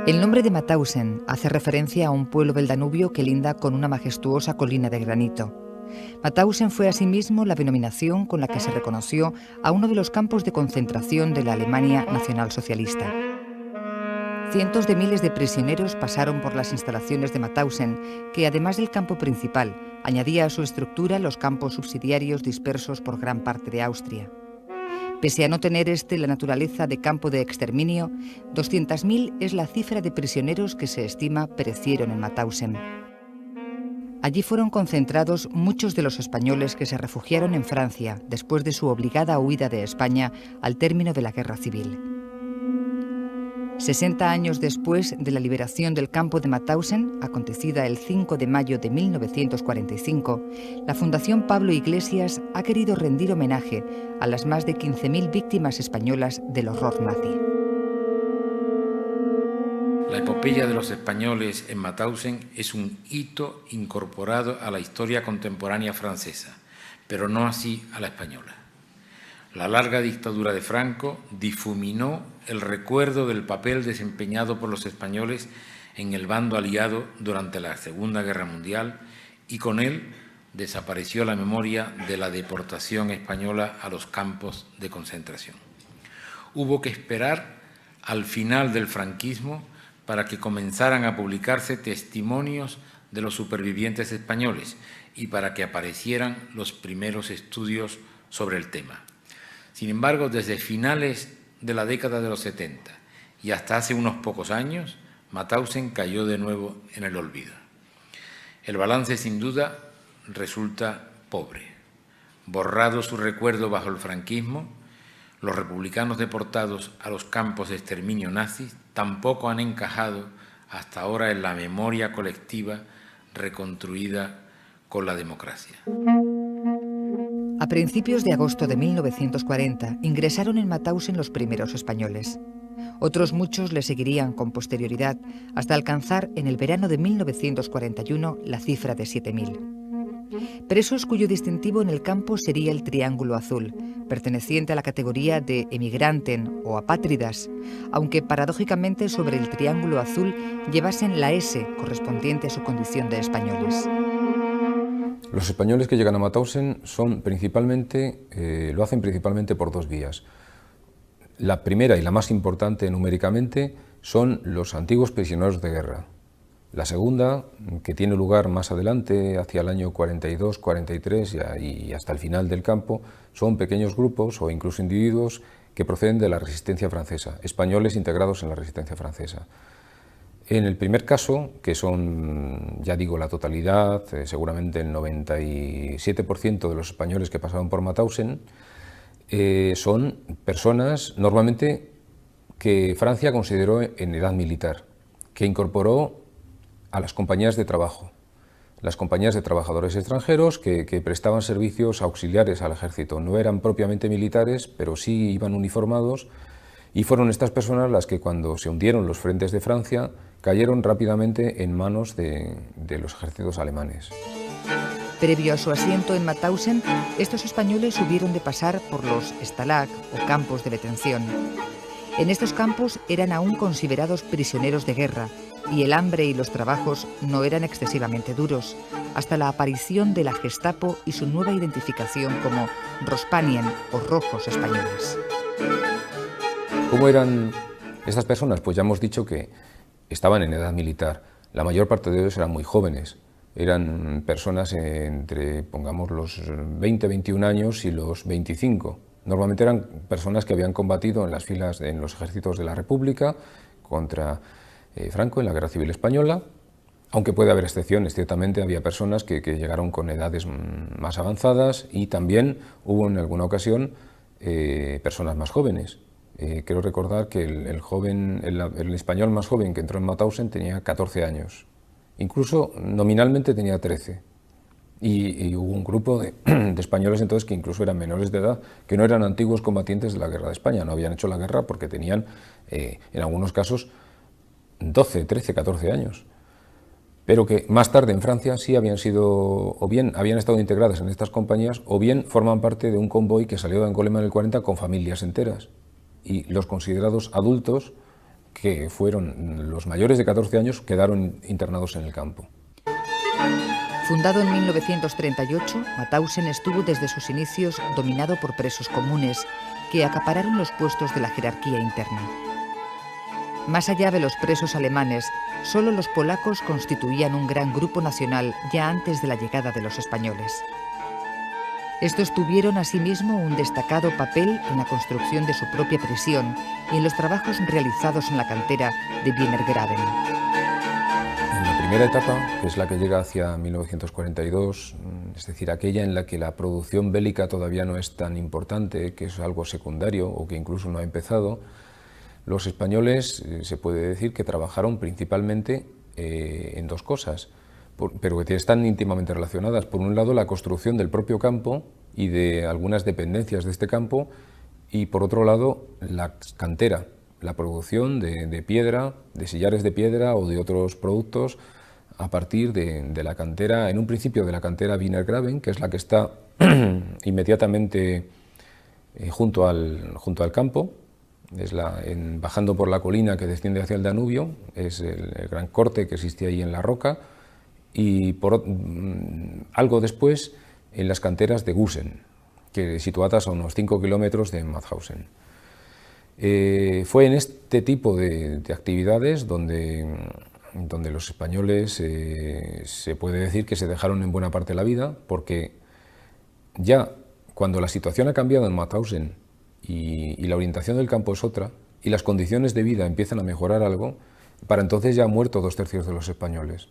El nombre de Mauthausen hace referencia a un pueblo del Danubio que linda con una majestuosa colina de granito. Mauthausen fue asimismo la denominación con la que se reconoció a uno de los campos de concentración de la Alemania nacionalsocialista. Cientos de miles de prisioneros pasaron por las instalaciones de Mauthausen, que además del campo principal, añadía a su estructura los campos subsidiarios dispersos por gran parte de Austria. Pese a no tener la naturaleza de campo de exterminio, 200.000 es la cifra de prisioneros que se estima perecieron en Mauthausen. Allí fueron concentrados muchos de los españoles que se refugiaron en Francia después de su obligada huida de España al término de la Guerra Civil. 60 años después de la liberación del campo de Mauthausen, acontecida el 5 de mayo de 1945, la Fundación Pablo Iglesias ha querido rendir homenaje a las más de 15.000 víctimas españolas del horror nazi. La epopeya de los españoles en Mauthausen es un hito incorporado a la historia contemporánea francesa, pero no así a la española. La larga dictadura de Franco difuminó el recuerdo del papel desempeñado por los españoles en el bando aliado durante la Segunda Guerra Mundial y con él desapareció la memoria de la deportación española a los campos de concentración. Hubo que esperar al final del franquismo para que comenzaran a publicarse testimonios de los supervivientes españoles y para que aparecieran los primeros estudios sobre el tema. Sin embargo, desde finales de la década de los 70 y hasta hace unos pocos años, Mauthausen cayó de nuevo en el olvido. El balance, sin duda, resulta pobre. Borrado su recuerdo bajo el franquismo, los republicanos deportados a los campos de exterminio nazis tampoco han encajado hasta ahora en la memoria colectiva reconstruida con la democracia. A principios de agosto de 1940 ingresaron en Mauthausen los primeros españoles. Otros muchos le seguirían con posterioridad hasta alcanzar en el verano de 1941 la cifra de 7.000. Presos cuyo distintivo en el campo sería el triángulo azul, perteneciente a la categoría de emigranten o apátridas, aunque paradójicamente sobre el triángulo azul llevasen la S correspondiente a su condición de españoles. Los españoles que llegan a Mauthausen lo hacen principalmente por dos vías. La primera y la más importante numéricamente son los antiguos prisioneros de guerra. La segunda, que tiene lugar más adelante, hacia el año 42, 43 y hasta el final del campo, son pequeños grupos o incluso individuos que proceden de la resistencia francesa, españoles integrados en la resistencia francesa. En el primer caso, que son, ya digo, la totalidad, seguramente el 97% de los españoles que pasaron por Mauthausen, son personas normalmente que Francia consideró en edad militar, que incorporó a las compañías de trabajo, las compañías de trabajadores extranjeros que prestaban servicios auxiliares al ejército. No eran propiamente militares, pero sí iban uniformados, y fueron estas personas las que, cuando se hundieron los frentes de Francia, cayeron rápidamente en manos de los ejércitos alemanes. Previo a su asiento en Mauthausen, estos españoles hubieron de pasar por los Stalag o campos de detención. En estos campos eran aún considerados prisioneros de guerra y el hambre y los trabajos no eran excesivamente duros, hasta la aparición de la Gestapo y su nueva identificación como Rospanien o Rojos Españoles. ¿Cómo eran estas personas? Pues ya hemos dicho que estaban en edad militar. La mayor parte de ellos eran muy jóvenes. Eran personas entre, pongamos, los 20, 21 años y los 25. Normalmente eran personas que habían combatido en las filas, en los ejércitos de la República contra Franco en la Guerra Civil Española, aunque puede haber excepciones. Ciertamente había personas que llegaron con edades más avanzadas y también hubo en alguna ocasión personas más jóvenes. Quiero recordar que el español más joven que entró en Mauthausen tenía 14 años, incluso nominalmente tenía 13. Y hubo un grupo de españoles entonces que incluso eran menores de edad, que no eran antiguos combatientes de la Guerra de España, no habían hecho la guerra porque tenían, en algunos casos, 12, 13, 14 años. Pero que más tarde en Francia sí habían sido, o bien habían estado integradas en estas compañías, o bien forman parte de un convoy que salió de Angulema en el 40 con familias enteras. Y los considerados adultos que fueron los mayores de 14 años, quedaron internados en el campo. Fundado en 1938, Mauthausen estuvo desde sus inicios dominado por presos comunes que acapararon los puestos de la jerarquía interna. Más allá de los presos alemanes, solo los polacos constituían un gran grupo nacional ya antes de la llegada de los españoles. Estos tuvieron asimismo un destacado papel en la construcción de su propia prisión y en los trabajos realizados en la cantera de Wiener Graben. En la primera etapa, que es la que llega hacia 1942, es decir, aquella en la que la producción bélica todavía no es tan importante, que es algo secundario o que incluso no ha empezado, los españoles se puede decir que trabajaron principalmente en dos cosas, pero que están íntimamente relacionadas. Por un lado, la construcción del propio campo y de algunas dependencias de este campo, y por otro lado, la cantera, la producción de piedra, de sillares de piedra o de otros productos a partir de la cantera, en un principio de la cantera Wiener Graben, que es la que está inmediatamente junto al campo, bajando por la colina que desciende hacia el Danubio, es el gran corte que existe ahí en la roca, y algo después en las canteras de Gusen, situadas a unos 5 kilómetros de Mauthausen. Fue en este tipo de actividades donde los españoles se puede decir que se dejaron en buena parte la vida, porque ya cuando la situación ha cambiado en Mauthausen y la orientación del campo es otra, y las condiciones de vida empiezan a mejorar algo, para entonces ya han muerto 2/3 de los españoles.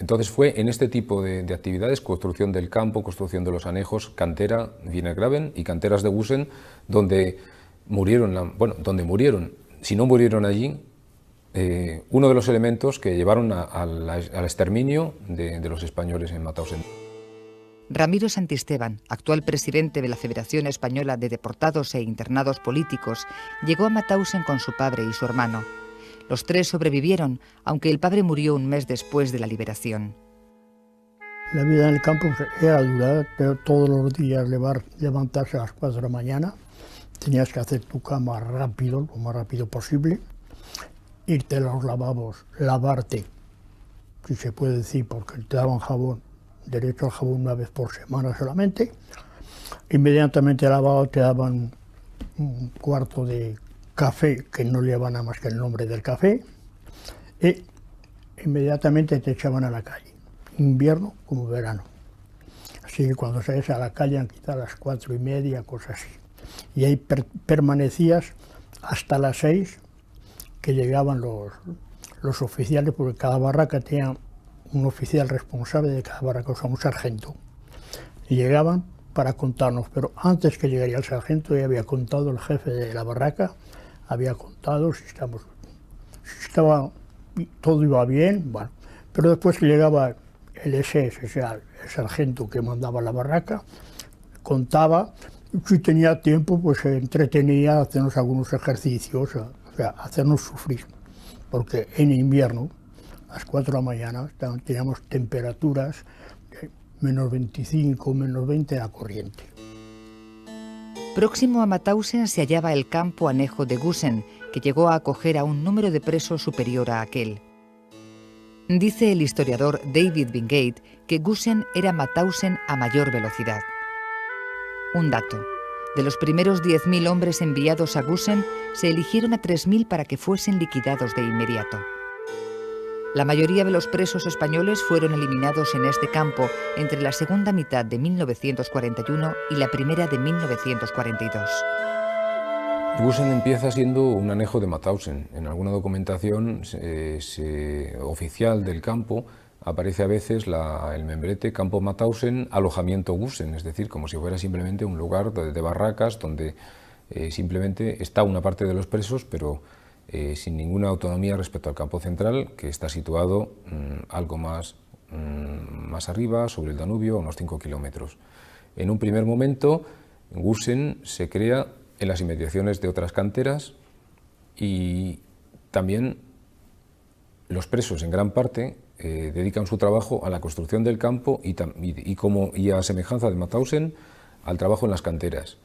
Entonces fue en este tipo de actividades, construcción del campo, construcción de los anejos, cantera Wiener Graben y canteras de Gusen, donde murieron, si no murieron allí, uno de los elementos que llevaron al exterminio de los españoles en Mauthausen. Ramiro Santisteban, actual presidente de la Federación Española de Deportados e Internados Políticos, llegó a Mauthausen con su padre y su hermano. Los tres sobrevivieron, aunque el padre murió un mes después de la liberación. La vida en el campo era dura, pero todos los días levantarse a las 4 de la mañana, tenías que hacer tu cama rápido, lo más rápido posible, irte a los lavabos, lavarte, si se puede decir, porque te daban jabón, derecho al jabón una vez por semana solamente. Inmediatamente lavado te daban un cuarto de café, que no lleva nada más que el nombre del café, y inmediatamente te echaban a la calle, invierno como verano. Así que cuando sales a la calle, quizás a las 4:30, cosas así. Y ahí permanecías hasta las 6, que llegaban los oficiales, porque cada barraca tenía un oficial responsable de cada barraca, o sea, un sargento. Y llegaban para contarnos, pero antes que llegaría el sargento ya había contado el jefe de la barraca, había contado si todo iba bien, bueno. Pero después que llegaba el SS, o sea, el sargento que mandaba la barraca, contaba, si tenía tiempo, pues se entretenía a hacernos algunos ejercicios, o sea, hacernos sufrir, porque en invierno, a las 4 de la mañana, teníamos temperaturas de -25, -20 a corriente. Próximo a Mauthausen se hallaba el campo anejo de Gusen, que llegó a acoger a un número de presos superior a aquel. Dice el historiador David Wingate que Gusen era Mauthausen a mayor velocidad. Un dato: de los primeros 10.000 hombres enviados a Gusen, se eligieron a 3.000 para que fuesen liquidados de inmediato. La mayoría de los presos españoles fueron eliminados en este campo entre la segunda mitad de 1941 y la primera de 1942. Gusen empieza siendo un anejo de Mauthausen. En alguna documentación oficial del campo aparece a veces el membrete Campo Mauthausen, alojamiento Gusen, es decir, como si fuera simplemente un lugar de barracas donde simplemente está una parte de los presos, pero sin ninguna autonomía respecto al campo central, que está situado algo más arriba, sobre el Danubio, a unos 5 kilómetros. En un primer momento, Gusen se crea en las inmediaciones de otras canteras, y también los presos, en gran parte, dedican su trabajo a la construcción del campo y a semejanza de Mauthausen, al trabajo en las canteras.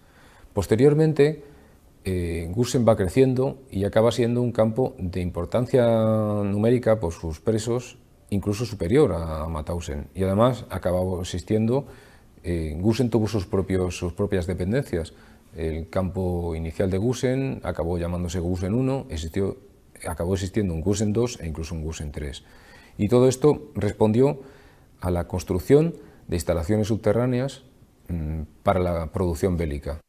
Posteriormente, Gusen va creciendo y acaba siendo un campo de importancia numérica por sus presos, incluso superior a Mauthausen, y además acabó existiendo, Gusen tuvo sus propias dependencias. El campo inicial de Gusen acabó llamándose Gusen I, acabó existiendo un Gusen II e incluso un Gusen III. Y todo esto respondió a la construcción de instalaciones subterráneas para la producción bélica.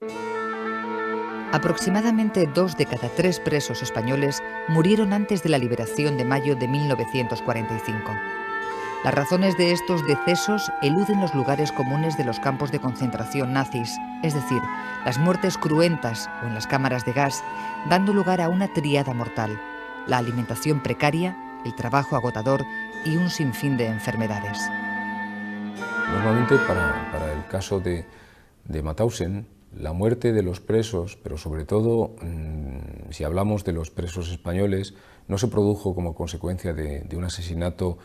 Aproximadamente 2 de cada 3 presos españoles murieron antes de la liberación de mayo de 1945. Las razones de estos decesos eluden los lugares comunes de los campos de concentración nazis, es decir, las muertes cruentas o en las cámaras de gas, dando lugar a una tríada mortal: la alimentación precaria, el trabajo agotador y un sinfín de enfermedades. Normalmente para el caso de Mauthausen, la muerte de los presos, pero sobre todo si hablamos de los presos españoles, no se produjo como consecuencia de un asesinato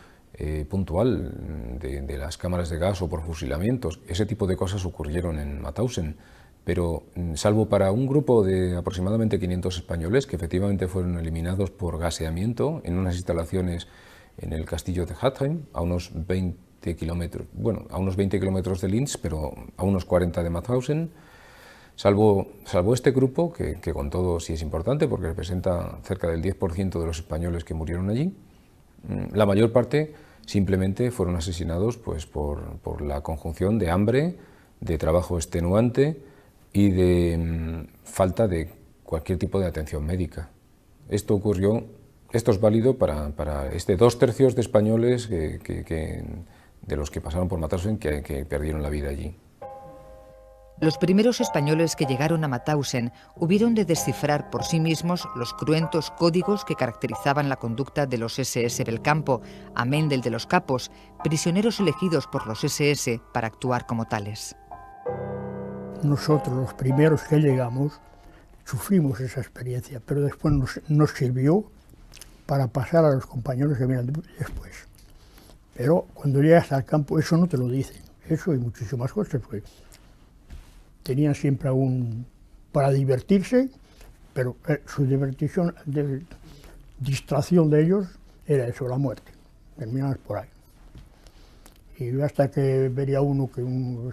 puntual de las cámaras de gas o por fusilamientos. Ese tipo de cosas ocurrieron en Mauthausen, pero salvo para un grupo de aproximadamente 500 españoles que efectivamente fueron eliminados por gaseamiento en unas instalaciones en el castillo de Hatheim, a unos 20 kilómetros de Linz, pero a unos 40 de Mauthausen. Salvo este grupo, que con todo sí es importante porque representa cerca del 10% de los españoles que murieron allí, la mayor parte simplemente fueron asesinados pues, por la conjunción de hambre, de trabajo extenuante y de falta de cualquier tipo de atención médica. Esto es válido para 2/3 de españoles de los que pasaron por Mauthausen que perdieron la vida allí. Los primeros españoles que llegaron a Mauthausen hubieron de descifrar por sí mismos los cruentos códigos que caracterizaban la conducta de los SS del campo, amén del de los capos, prisioneros elegidos por los SS para actuar como tales. Nosotros, los primeros que llegamos, sufrimos esa experiencia, pero después nos sirvió para pasar a los compañeros que vienen después. Pero cuando llegas al campo, eso no te lo dicen, eso y muchísimas cosas, pues. Tenían siempre para divertirse, pero su distracción de ellos era eso, la muerte. Terminaban por ahí. Y hasta que vería uno que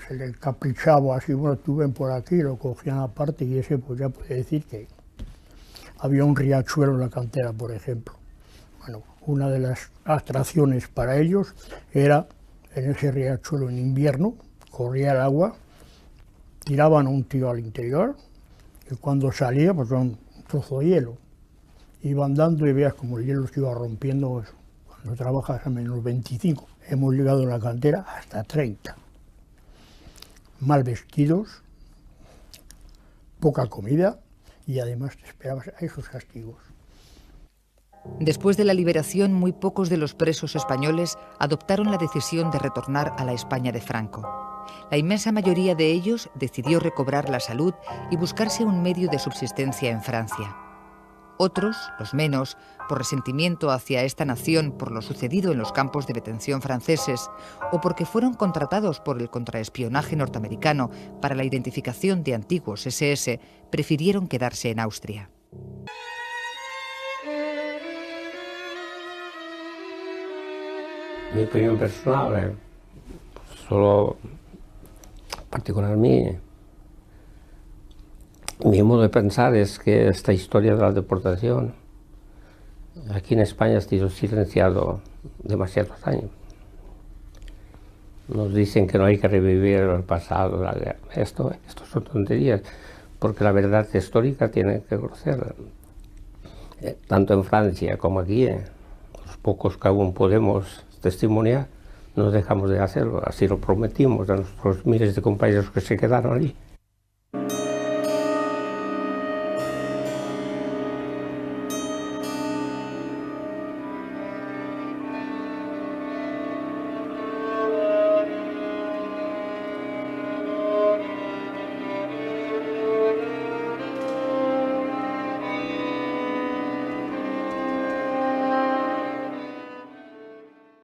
se le caprichaba así, bueno, tú ven por aquí, lo cogían aparte y ese pues ya puede decir que había un riachuelo en la cantera, por ejemplo. Bueno, una de las atracciones para ellos era en ese riachuelo en invierno, corría el agua, tiraban a un tío al interior y cuando salía, pues un trozo de hielo. Iban dando y veas como el hielo se iba rompiendo. Eso. Cuando trabajas a menos 25, hemos llegado en la cantera hasta 30. Mal vestidos, poca comida y además te esperabas a esos castigos. Después de la liberación, muy pocos de los presos españoles adoptaron la decisión de retornar a la España de Franco. La inmensa mayoría de ellos decidió recobrar la salud y buscarse un medio de subsistencia en Francia. Otros, los menos, por resentimiento hacia esta nación por lo sucedido en los campos de detención franceses o porque fueron contratados por el contraespionaje norteamericano para la identificación de antiguos SS, prefirieron quedarse en Austria. Mi opinión personal, solo particularmente, mi modo de pensar es que esta historia de la deportación aquí en España ha sido silenciado demasiados años. Nos dicen que no hay que revivir el pasado, la guerra. Esto son tonterías, porque la verdad histórica tiene que conocer, tanto en Francia como aquí, los pocos que aún podemos testimoniar, no dejamos de hacerlo, así lo prometimos a nuestros miles de compañeros que se quedaron allí.